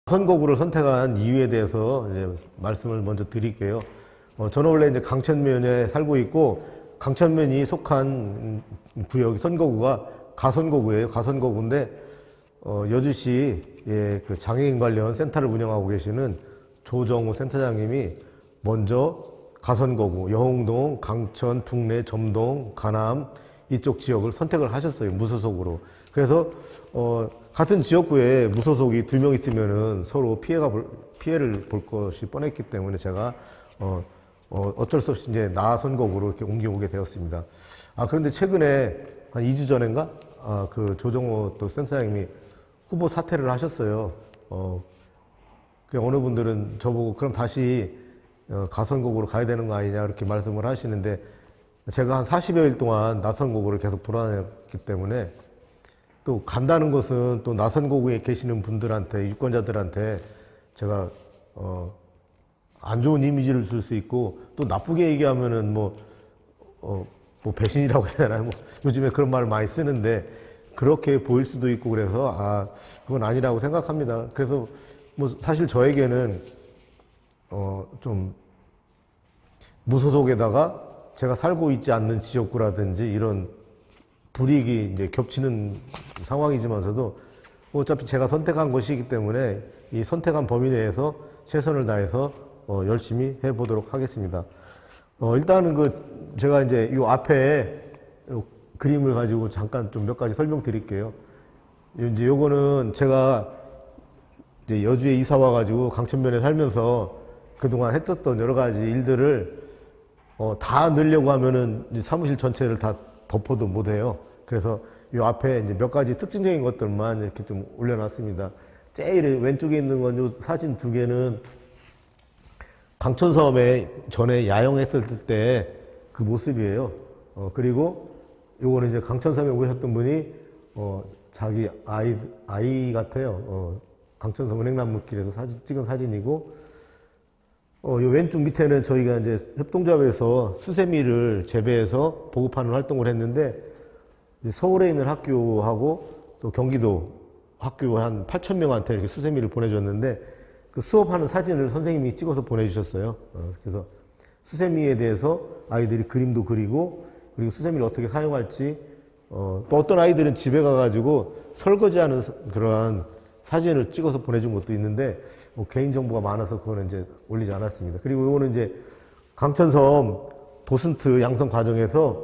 가선거구를 선택한 이유에 대해서 이제 말씀을 먼저 드릴게요. 저는 원래 이제 강천면에 살고 있고, 강천면이 속한 구역, 선거구가 가선거구예요. 가선거구인데, 여주시의 그 장애인 관련 센터를 운영하고 계시는 조정우 센터장님이 먼저 가선거구, 여홍동, 강천, 북내, 점동, 가남 이쪽 지역을 선택을 하셨어요. 무소속으로. 그래서 같은 지역구에 무소속이 2명 있으면은 서로 피해를 볼 것이 뻔했기 때문에 제가 어쩔 수 없이 이제 나선거구로 이렇게 옮겨오게 되었습니다. 그런데 최근에 한 2주 전인가 그 조정호 또 센터장님이 후보 사퇴를 하셨어요. 어느 분들은 저보고 그럼 다시 가선거구로 가야 되는 거 아니냐 이렇게 말씀을 하시는데, 제가 한 40여일 동안 나선거구를 계속 돌아다녔기 때문에, 또 간다는 것은 또 나선거구에 계시는 분들한테, 유권자들한테 제가 안 좋은 이미지를 줄 수 있고, 또 나쁘게 얘기하면은 뭐 배신이라고 해야 되나요? 뭐 요즘에 그런 말을 많이 쓰는데 그렇게 보일 수도 있고, 그래서 그건 아니라고 생각합니다. 그래서 뭐 사실 저에게는 좀 무소속에다가 제가 살고 있지 않는 지역구라든지 이런 불이익이 이제 겹치는 상황이지만서도 어차피 제가 선택한 것이기 때문에 이 선택한 범위 내에서 최선을 다해서 열심히 해보도록 하겠습니다. 일단은 제가 이제 이 앞에 그림을 가지고 잠깐 좀 몇 가지 설명드릴게요. 이제 요거는 제가 이제 여주에 이사 와가지고 강천면에 살면서 그동안 했었던 여러 가지 일들을 다 넣으려고 하면은 이제 사무실 전체를 다 덮어도 못해요. 그래서 이 앞에 이제 몇 가지 특징적인 것들만 이렇게 좀 올려놨습니다. 제일 왼쪽에 있는 건 요 사진 2개는 강천섬에 전에 야영했을 때 그 모습이에요. 그리고 요거는 이제 강천섬에 오셨던 분이 자기 아이 같아요. 강천섬 은행나무길에서 찍은 사진이고, 요 왼쪽 밑에는 저희가 이제 협동조합에서 수세미를 재배해서 보급하는 활동을 했는데, 서울에 있는 학교하고 또 경기도 학교 한 8,000명한테 이렇게 수세미를 보내줬는데, 그 수업하는 사진을 선생님이 찍어서 보내주셨어요. 그래서 수세미에 대해서 아이들이 그림도 그리고, 그리고 수세미를 어떻게 사용할지, 또 어떤 아이들은 집에 가가지고 설거지하는 그러한 사진을 찍어서 보내준 것도 있는데, 개인정보가 많아서 그거는 이제 올리지 않았습니다. 그리고 이거는 이제 강천섬 도슨트 양성 과정에서,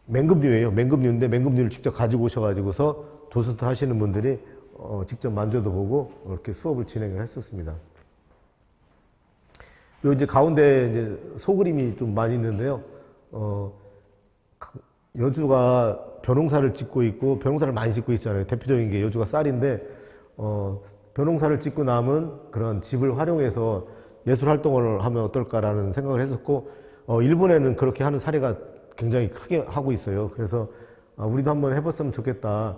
맹금류예요. 맹금류인데 맹금류를 직접 가지고 오셔가지고서 도슨트 하시는 분들이 직접 만져도 보고 이렇게 수업을 진행을 했었습니다. 요 이제 가운데 이제 소그림이 좀 많이 있는데요. 여주가 벼농사를 짓고 있고, 벼농사를 많이 짓고 있잖아요. 대표적인 게 여주가 쌀인데, 벼농사를 짓고 남은 그런 집을 활용해서 예술 활동을 하면 어떨까라는 생각을 했었고, 일본에는 그렇게 하는 사례가 굉장히 크게 하고 있어요. 그래서 우리도 한번 해봤으면 좋겠다.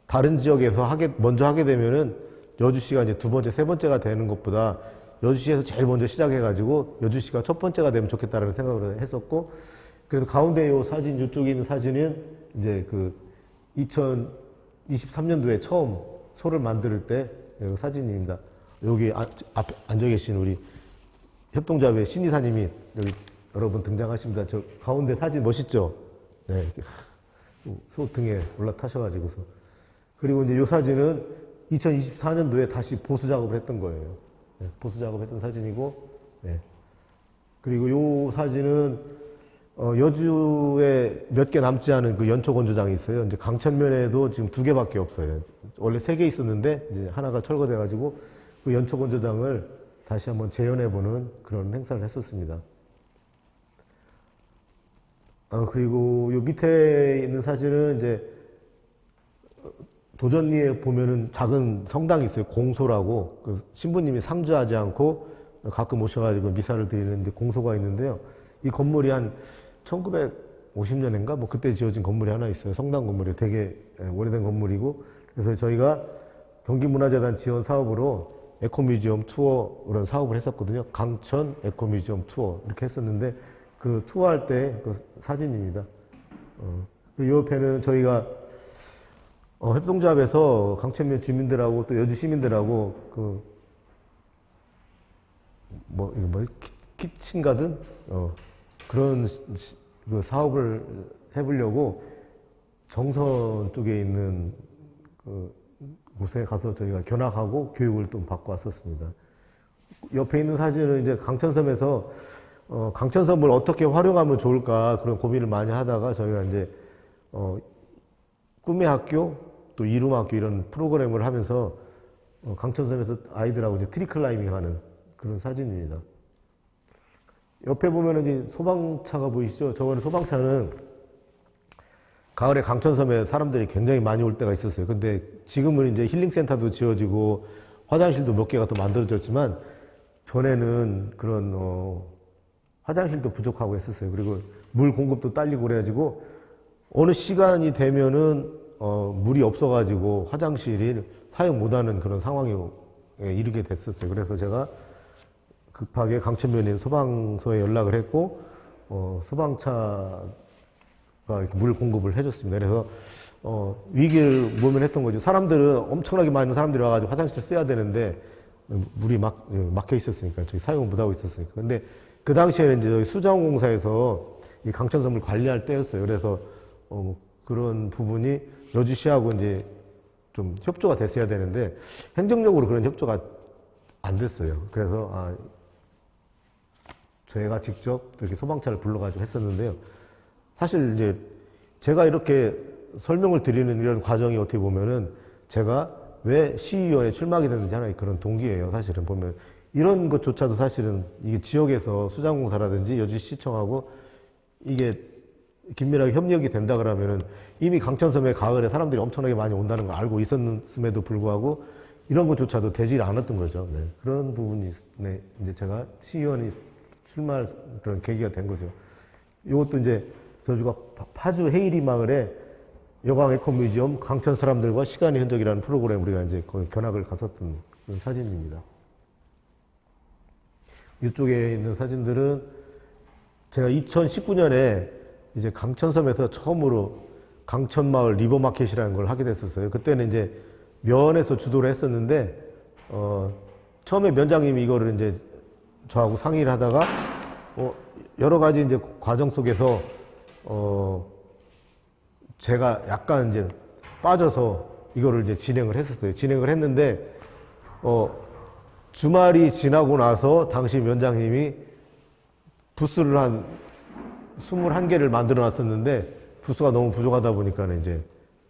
다른 지역에서 먼저 하게 되면은 여주시가 이제 2번째, 3번째가 되는 것보다 여주시에서 제일 먼저 시작해가지고 여주시가 첫 번째가 되면 좋겠다라는 생각을 했었고, 그래서 가운데 요 사진, 이쪽에 있는 사진은 이제 그 2023년도에 처음 소를 만들 때 사진입니다. 여기 앞에 앉아 계신 우리 협동조합의 신이사님이 여기 여러분 등장하십니다. 저 가운데 사진 멋있죠? 네. 소 등에 올라타셔가지고서. 그리고 이제 요 사진은 2024년도에 다시 보수 작업을 했던 거예요. 네, 보수 작업했던 사진이고, 네. 그리고 요 사진은 여주에 몇 개 남지 않은 그 연초건조장이 있어요. 이제 강천면에도 지금 2개밖에 없어요. 원래 3개 있었는데 이제 하나가 철거돼가지고 그 연초건조장을 다시 한번 재현해보는 그런 행사를 했었습니다. 그리고 요 밑에 있는 사진은 이제 도전리에 보면은 작은 성당이 있어요. 공소라고. 그 신부님이 상주하지 않고 가끔 오셔가지고 미사를 드리는데 공소가 있는데요. 이 건물이 한 1950년인가? 뭐 그때 지어진 건물이 하나 있어요. 성당 건물이 되게 오래된 건물이고. 그래서 저희가 경기문화재단 지원 사업으로 에코뮤지엄 투어 이런 사업을 했었거든요. 강천 에코뮤지엄 투어 이렇게 했었는데, 그 투어할 때 그 사진입니다. 이 옆에는 저희가 협동조합에서 강천면 주민들하고 또 여주 시민들하고 키친가든 그런 그 사업을 해보려고 정선 쪽에 있는 그 곳에 가서 저희가 견학하고 교육을 좀 받고 왔었습니다. 옆에 있는 사진은 이제 강천섬에서 강천섬을 어떻게 활용하면 좋을까 그런 고민을 많이 하다가 저희가 이제 꿈의 학교 또 이룸 학교 이런 프로그램을 하면서 강천섬에서 아이들하고 이제 트리클라이밍 하는 그런 사진입니다. 옆에 보면은 이제 소방차가 보이시죠? 저번에 소방차는 가을에 강천섬에 사람들이 굉장히 많이 올 때가 있었어요. 근데 지금은 이제 힐링센터도 지어지고 화장실도 몇 개가 더 만들어졌지만 전에는 그런 화장실도 부족하고 했었어요. 그리고 물 공급도 딸리고 그래가지고 어느 시간이 되면은 물이 없어가지고 화장실이 사용 못하는 그런 상황에 이르게 됐었어요. 그래서 제가 급하게 강천면에 있는 소방서에 연락을 했고 소방차가 이렇게 물 공급을 해줬습니다. 그래서 위기를 모면했던 거죠. 사람들은 엄청나게 많은 사람들이 와가지고 화장실 써야 되는데 물이 막혀 있었으니까 저희 사용 못하고 있었으니까. 근데 그 당시에는 이제 저희 수자원공사에서 이 강천섬을 관리할 때였어요. 그래서 그런 부분이 여주시하고 이제 좀 협조가 됐어야 되는데 행정적으로 그런 협조가 안 됐어요. 그래서 저희가 직접 이렇게 소방차를 불러가지고 했었는데요. 사실 이제 제가 이렇게 설명을 드리는 이런 과정이 어떻게 보면은 제가 왜 시의원에 출마하게 됐는지 하나의 그런 동기예요. 사실은 보면 이런 것조차도 사실은 이게 지역에서 수자공사라든지 여주시청하고 이게 긴밀하게 협력이 된다 그러면은 이미 강천섬에 가을에 사람들이 엄청나게 많이 온다는 걸 알고 있었음에도 불구하고 이런 것조차도 되지 않았던 거죠. 네. 그런 부분이 이제 제가 시의원이 출마할 그런 계기가 된 거죠. 이것도 이제 저주가 파주 헤이리 마을에 여강 에코뮤지엄 강천 사람들과 시간의 흔적이라는 프로그램 우리가 이제 거기 견학을 갔었던 그런 사진입니다. 이쪽에 있는 사진들은 제가 2019년에 이제 강천섬에서 처음으로 강천마을 리버마켓이라는 걸 하게 됐었어요. 그때는 이제 면에서 주도를 했었는데, 처음에 면장님이 이거를 이제 저하고 상의를 하다가, 여러 가지 이제 과정 속에서, 제가 약간 이제 빠져서 이거를 이제 진행을 했었어요. 진행을 했는데, 주말이 지나고 나서 당시 면장님이 부스를 한 21개를 만들어 놨었는데 부스가 너무 부족하다 보니까 이제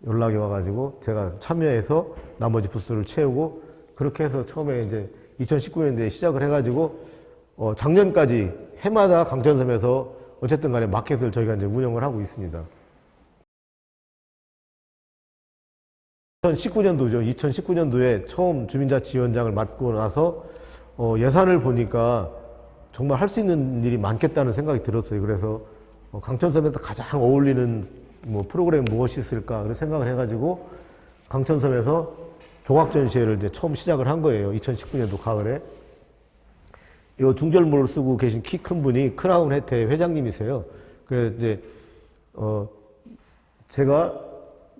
연락이 와가지고 제가 참여해서 나머지 부스를 채우고 그렇게 해서 처음에 이제 2019년도에 시작을 해가지고 작년까지 해마다 강천섬에서 어쨌든 간에 마켓을 저희가 이제 운영을 하고 있습니다. 2019년도죠. 2019년도에 처음 주민자치위원장을 맡고 나서 예산을 보니까 정말 할 수 있는 일이 많겠다는 생각이 들었어요. 그래서 강천섬에서 가장 어울리는 프로그램 무엇이 있을까 그런 생각을 해가지고 강천섬에서 종합전시회를 이제 처음 시작을 한 거예요. 2019년도 가을에. 이 중절모를 쓰고 계신 키 큰 분이 크라운 혜태 회장님이세요. 그래서 이제 제가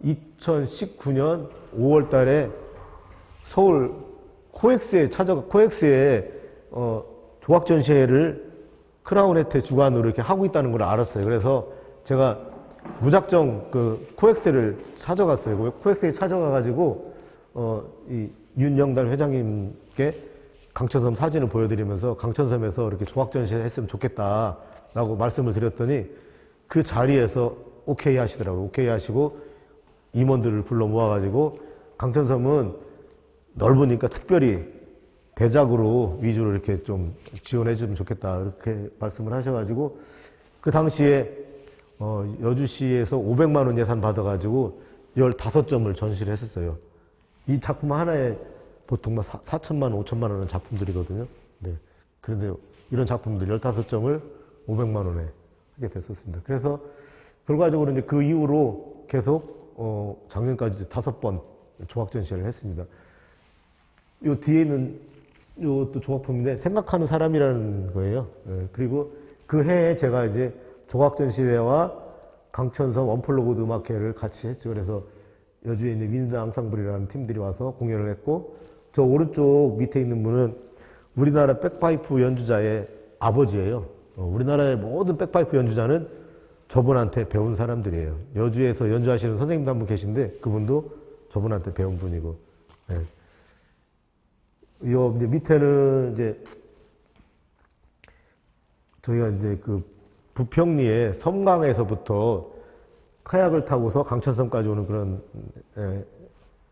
2019년 5월 달에 서울 코엑스에 조각전시회를 크라운 혜태 주관으로 이렇게 하고 있다는 걸 알았어요. 그래서 제가 무작정 그 코엑스를 찾아갔어요. 코엑스에 찾아가가지고, 이 윤영달 회장님께 강천섬 사진을 보여드리면서 강천섬에서 이렇게 조각전시회 했으면 좋겠다라고 말씀을 드렸더니 그 자리에서 오케이 하시더라고요. 오케이 하시고 임원들을 불러 모아가지고 강천섬은 넓으니까 특별히 대작으로 위주로 이렇게 좀 지원해 주면 좋겠다 이렇게 말씀을 하셔가지고 그 당시에 여주시에서 500만 원 예산 받아가지고 15점을 전시를 했었어요. 이 작품 하나에 보통 4천만 원, 5천만 원은 작품들이거든요. 네. 그런데 이런 작품들 15점을 500만 원에 하게 됐었습니다. 그래서 결과적으로 이제 그 이후로 계속 작년까지 5번 조각전시회를 했습니다. 요 뒤에 있는 요것도 조각품인데 생각하는 사람이라는 거예요. 네. 그리고 그 해에 제가 이제 조각전시회와 강천섬 원플로그드 음악회를 같이 했죠. 그래서 여주에 이제 윈즈 앙상블이라는 팀들이 와서 공연을 했고, 저 오른쪽 밑에 있는 분은 우리나라 백파이프 연주자의 아버지예요. 우리나라의 모든 백파이프 연주자는 저분한테 배운 사람들이에요. 여주에서 연주하시는 선생님도 한 분 계신데 그분도 저분한테 배운 분이고. 네. 요 이제 밑에는 이제 저희가 이제 그 부평리의 섬강에서부터 카약을 타고서 강천섬까지 오는 그런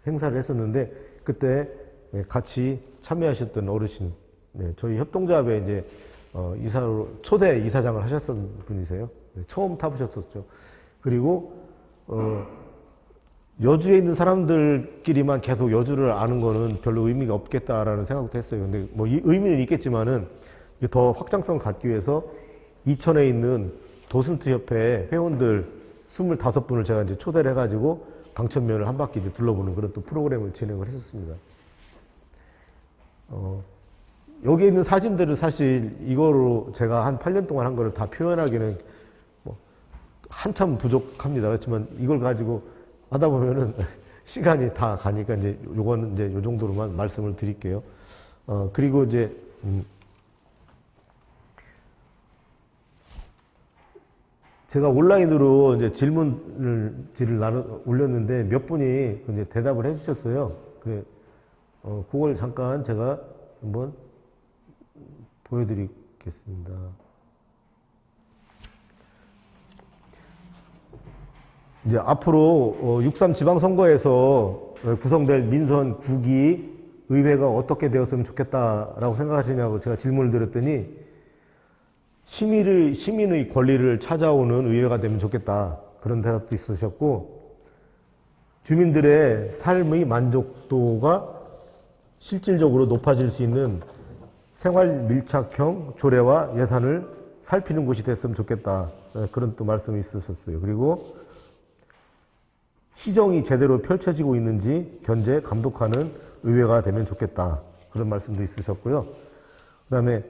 행사를 했었는데, 그때 같이 참여하셨던 어르신, 저희 협동조합에 이제 이사로 초대 이사장을 하셨던 분이세요. 처음 타보셨었죠. 그리고 여주에 있는 사람들끼리만 계속 여주를 아는 거는 별로 의미가 없겠다라는 생각도 했어요. 근데 뭐 이 의미는 있겠지만은 더 확장성을 갖기 위해서 이천에 있는 도슨트 협회 회원들 25분을 제가 이제 초대를 해가지고 강천면을 한 바퀴 이제 둘러보는 그런 또 프로그램을 진행을 했었습니다. 여기 있는 사진들을 사실 이거로 제가 한 8년 동안 한 거를 다 표현하기는 뭐 한참 부족합니다. 그렇지만 이걸 가지고 하다 보면은 시간이 다 가니까 이제 요거는 이제 요 정도로만 말씀을 드릴게요. 그리고 이제 제가 온라인으로 이제 질문을 올렸는데 몇 분이 이제 대답을 해주셨어요. 그걸 잠깐 제가 한번 보여드리겠습니다. 이제 앞으로 6.3 지방선거에서 구성될 민선 9기 의회가 어떻게 되었으면 좋겠다라고 생각하시냐고 제가 질문을 드렸더니 시민의 권리를 찾아오는 의회가 되면 좋겠다. 그런 대답도 있으셨고, 주민들의 삶의 만족도가 실질적으로 높아질 수 있는 생활 밀착형 조례와 예산을 살피는 곳이 됐으면 좋겠다. 그런 또 말씀이 있으셨어요. 그리고 시정이 제대로 펼쳐지고 있는지 견제, 감독하는 의회가 되면 좋겠다. 그런 말씀도 있으셨고요. 그 다음에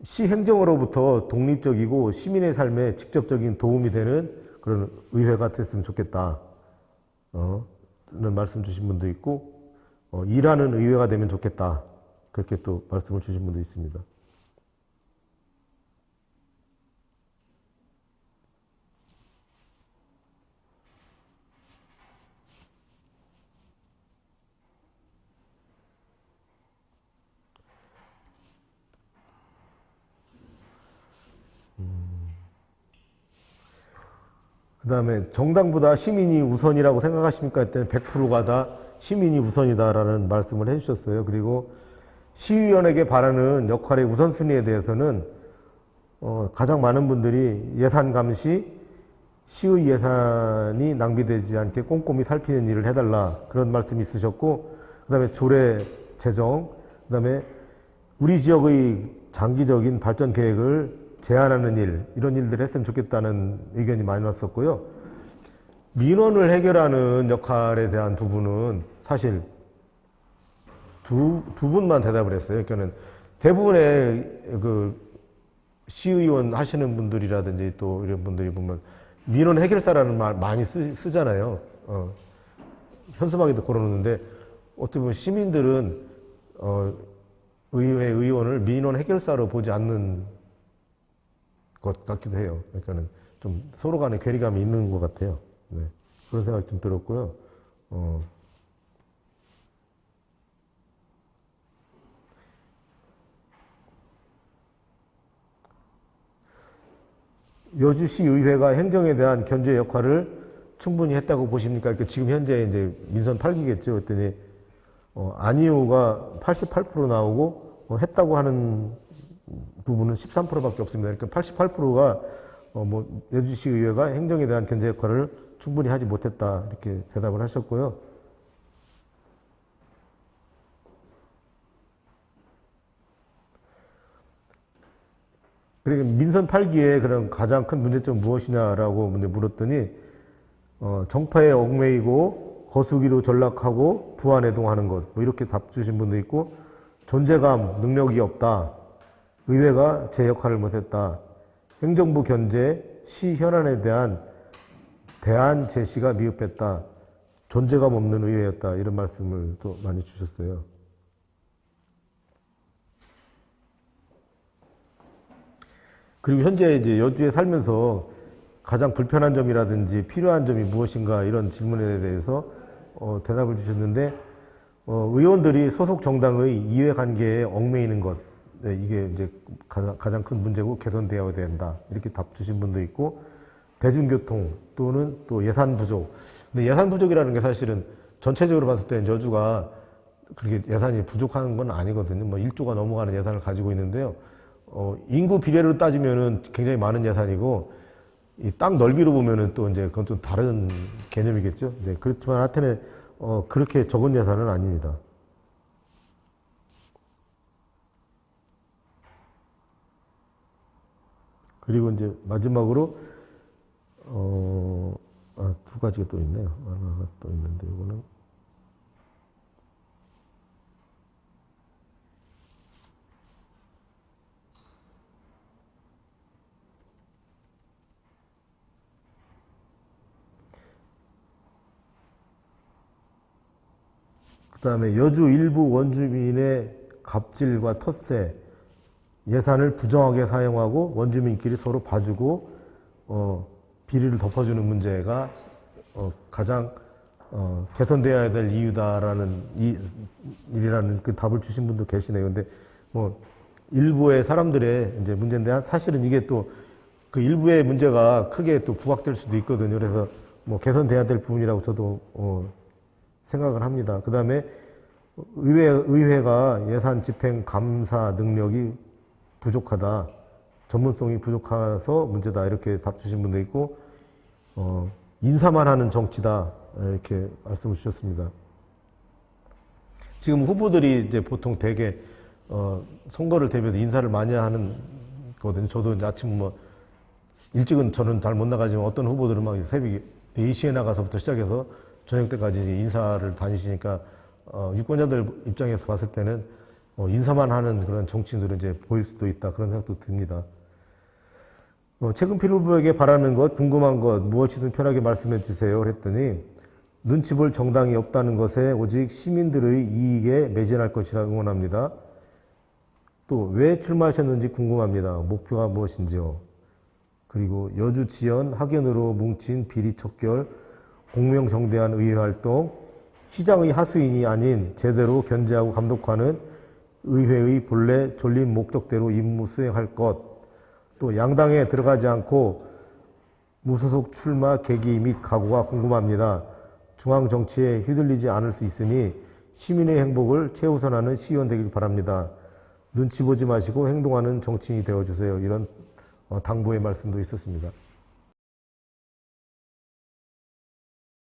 시 행정으로부터 독립적이고 시민의 삶에 직접적인 도움이 되는 그런 의회가 됐으면 좋겠다. 그런 말씀 주신 분도 있고, 일하는 의회가 되면 좋겠다. 그렇게 또 말씀을 주신 분도 있습니다. 그 다음에 정당보다 시민이 우선이라고 생각하십니까? 했더니 100%가 다 시민이 우선이다라는 말씀을 해주셨어요. 그리고 시의원에게 바라는 역할의 우선순위에 대해서는 가장 많은 분들이 예산 감시, 시의 예산이 낭비되지 않게 꼼꼼히 살피는 일을 해달라, 그런 말씀이 있으셨고, 그 다음에 조례 제정, 그 다음에 우리 지역의 장기적인 발전 계획을 제안하는 일, 이런 일들을 했으면 좋겠다는 의견이 많이 왔었고요. 민원을 해결하는 역할에 대한 부분은 사실 두 분만 대답을 했어요. 그러니까는 대부분의 그 시의원 하시는 분들이라든지 또 이런 분들이 보면 민원 해결사라는 말 많이 쓰잖아요. 현수막에도 걸어놓는데 어떻게 보면 시민들은 의회 의원을 민원 해결사로 보지 않는 것 같기도 해요. 그러니까는 좀 서로 간에 괴리감이 있는 것 같아요. 네. 그런 생각이 좀 들었고요. 여주시 의회가 행정에 대한 견제 역할을 충분히 했다고 보십니까? 그러니까 지금 현재 이제 민선 8기겠죠. 그랬더니 아니오가 88% 나오고 했다고 하는 부분은 13%밖에 없습니다. 그러니까 88%가 여주시 의회가 행정에 대한 견제 역할을 충분히 하지 못했다, 이렇게 대답을 하셨고요. 그리고 민선 8기의 그런 가장 큰 문제점은 무엇이냐라고 물었더니 정파에 얽매이고 거수기로 전락하고 부안해동하는 것, 이렇게 답 주신 분도 있고, 존재감, 능력이 없다, 의회가 제 역할을 못했다, 행정부 견제, 시 현안에 대한 대안 제시가 미흡했다. 존재감 없는 의회였다. 이런 말씀을 또 많이 주셨어요. 그리고 현재 이제 여주에 살면서 가장 불편한 점이라든지 필요한 점이 무엇인가 이런 질문에 대해서 대답을 주셨는데 의원들이 소속 정당의 이해관계에 얽매이는 것 네, 이게 이제 가장 큰 문제고 개선되어야 된다 이렇게 답 주신 분도 있고 대중교통 또는 또 예산 부족. 근데 예산 부족이라는 게 사실은 전체적으로 봤을 때 여주가 그렇게 예산이 부족한 건 아니거든요. 뭐 1조가 넘어가는 예산을 가지고 있는데요. 인구 비례로 따지면은 굉장히 많은 예산이고, 이 땅 넓이로 보면은 또 이제 그건 또 다른 개념이겠죠. 네, 그렇지만 하여튼, 그렇게 적은 예산은 아닙니다. 그리고 이제 마지막으로, 두 가지가 또 있네요. 하나가 또 있는데, 이거는. 그 다음에 여주 일부 원주민의 갑질과 텃세, 예산을 부정하게 사용하고 원주민끼리 서로 봐주고 비리를 덮어주는 문제가 가장 개선되어야 될 이유다라는 일이라는 그 답을 주신 분도 계시네요. 근데 뭐 일부의 사람들의 이제 문제인데 사실은 이게 또 그 일부의 문제가 크게 또 부각될 수도 있거든요. 그래서 뭐 개선돼야 될 부분이라고 저도 생각을 합니다. 그 다음에 의회가 예산 집행 감사 능력이 부족하다. 전문성이 부족해서 문제다. 이렇게 답 주신 분도 있고, 인사만 하는 정치다. 이렇게 말씀을 주셨습니다. 지금 후보들이 이제 보통 되게, 선거를 대비해서 인사를 많이 하는 거거든요. 저도 이제 아침 일찍은 저는 잘 못 나가지만 어떤 후보들은 막 새벽 4시에 나가서부터 시작해서 저녁 때까지 인사를 다니시니까, 유권자들 입장에서 봤을 때는 인사만 하는 그런 정치인들은 이제 보일 수도 있다. 그런 생각도 듭니다. 최근필 후보에게 바라는 것, 궁금한 것, 무엇이든 편하게 말씀해 주세요. 그랬더니, 눈치 볼 정당이 없다는 것에 오직 시민들의 이익에 매진할 것이라 응원합니다. 또, 왜 출마하셨는지 궁금합니다. 목표가 무엇인지요. 그리고 여주 지연 학연으로 뭉친 비리 척결, 공명정대한 의회활동, 시장의 하수인이 아닌 제대로 견제하고 감독하는 의회의 본래 졸린 목적대로 임무 수행할 것, 또 양당에 들어가지 않고 무소속 출마 계기 및 각오가 궁금합니다. 중앙 정치에 휘둘리지 않을 수 있으니 시민의 행복을 최우선하는 시의원 되길 바랍니다. 눈치 보지 마시고 행동하는 정치인이 되어주세요. 이런 당부의 말씀도 있었습니다.